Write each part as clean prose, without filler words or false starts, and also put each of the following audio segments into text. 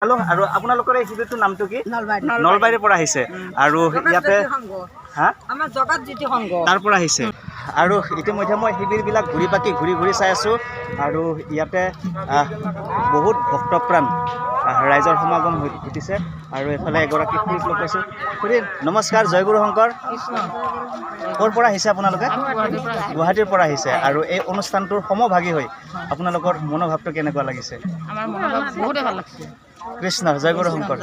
Hello' আৰু আপোনালোকৰ এই শিবিৰটোৰ নামটো কি? নলবাৰীৰ পৰা আহিছে আৰু ইয়াতে আমাৰ জগত জ্যোতি সংঘ তাৰ পৰা আহিছে আৰু ইতিমধ্যে মই শিবিৰবিলাক ঘূৰি চাই আছোঁ আৰু ইয়াতে বহুত ভক্তপ্ৰাণ ৰাইজৰ সমাগম ঘটিছে আৰু এইফালে এগৰাকী পুৰুষ লগ পাইছোঁ। খুৰী নমস্কাৰ, জয়গুৰু শংকৰ। ক'ৰ পৰা আহিছে আপোনালোকে? গুৱাহাটীৰ পৰা আহিছে আৰু এই অনুষ্ঠানটোৰ সমভাগী হৈ আপোনালোকৰ মনোভাৱটো কেনেকুৱা লাগিছে? আমাৰ মনোভাৱ বহুতে ভাল লাগিছে। কৃষ্ণ জয়গুৰু শংকৰ।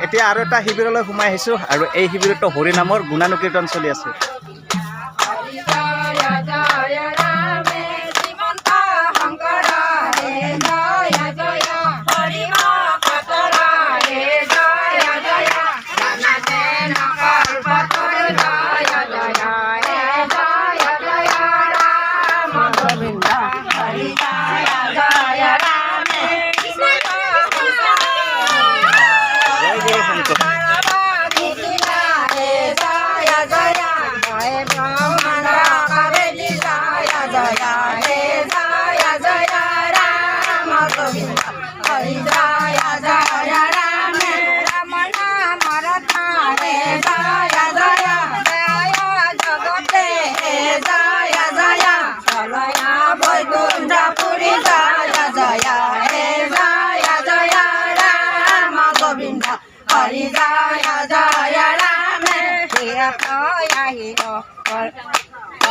এতিয়া আৰু এটা শিবিৰলৈ সোমাই আহিছোঁ আৰু এই শিবিৰতো হৰি নামৰ গুণানুকীৰ্তন চলি আছে।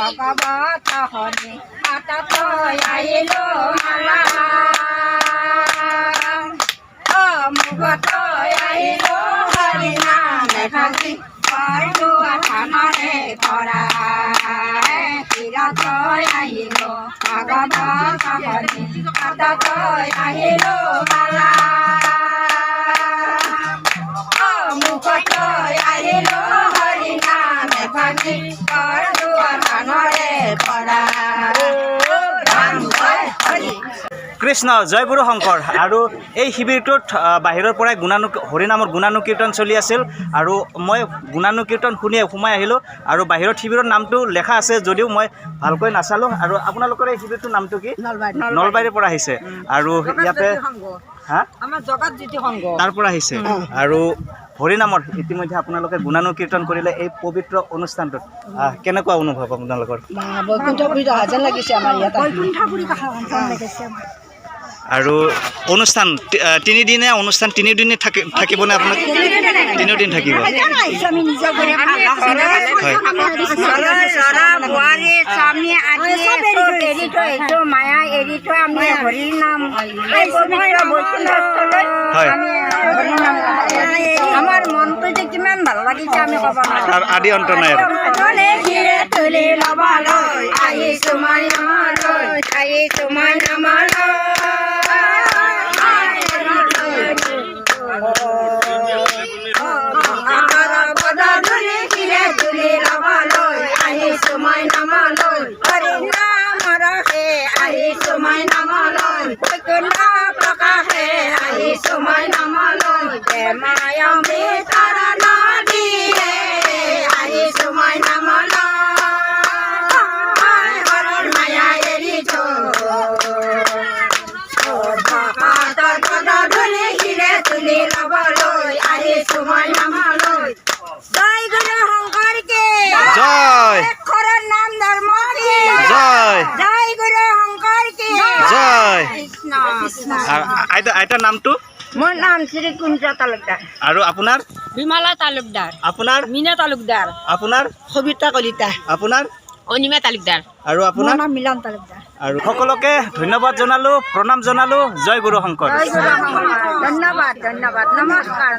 ভগৱত হৰি মাতাতৈ আহিলো মালা মুগতৈ আহিলো হৰি নামে ভাগি পৰলোৱা থানৰে পৰা তিৰতৈ আহিলো ভগৱত হৰি মাতাতৈ আহিলো মালা মুগতৈ আহিলো হৰি নামে ভাগি পৰলোৱা থানৰে পৰা কৃষ্ণ জয়গুৰু শংকৰ। আৰু এই শিবিৰটোত বাহিৰৰ পৰাই হৰিনামৰ গুণানুকীৰ্তন চলি আছিল আৰু মই গুণানুকীৰ্তন শুনি সোমাই আহিলোঁ আৰু বাহিৰত শিবিৰৰ নামটো লেখা আছে যদিও মই ভালকৈ নাচালোঁ। আৰু আপোনালোকৰ এই শিবিৰটোৰ নামটো কি? নলবাৰীৰ পৰা আহিছে আৰু ইয়াতে আমাৰ জগত জ্যোতি সংঘ তাৰ পৰা আহিছে আৰু হৰিনামৰ ইতিমধ্যে আপোনালোকে গুণানুকীৰ্তন কৰিলে এই পবিত্ৰ অনুষ্ঠানটোত কেনেকুৱা অনুভৱ আপোনালোকৰ? আৰু অনুষ্ঠান তিনিদিনীয়া অনুষ্ঠান, তিনিদিনে থাকিবনে আপোনাক? তিনিদিন থাকিব। আমাৰ মনটো যে কিমান ভাল লাগিছে আমি ক'ব নোৱাৰো। তাৰ আদি অন্ত নাই। আইতাৰ নামটো? মোৰ নাম শ্ৰী কুঞ্জ তালুকদাৰ। আৰু আপোনাৰ? বিমলা তালুকদাৰ। আপোনাৰ? মীনা তালুকদাৰ। আপোনাৰ? সবিতা কলিতা। আপোনাৰ? অনিমা তালুকদাৰ। আৰু আপোনাৰ? মিলন তালুকদাৰ। আৰু সকলোকে ধন্যবাদ জনালোঁ, প্ৰণাম জনালোঁ। জয় গুৰু শংকৰ। ধন্যবাদ, নমস্কাৰ।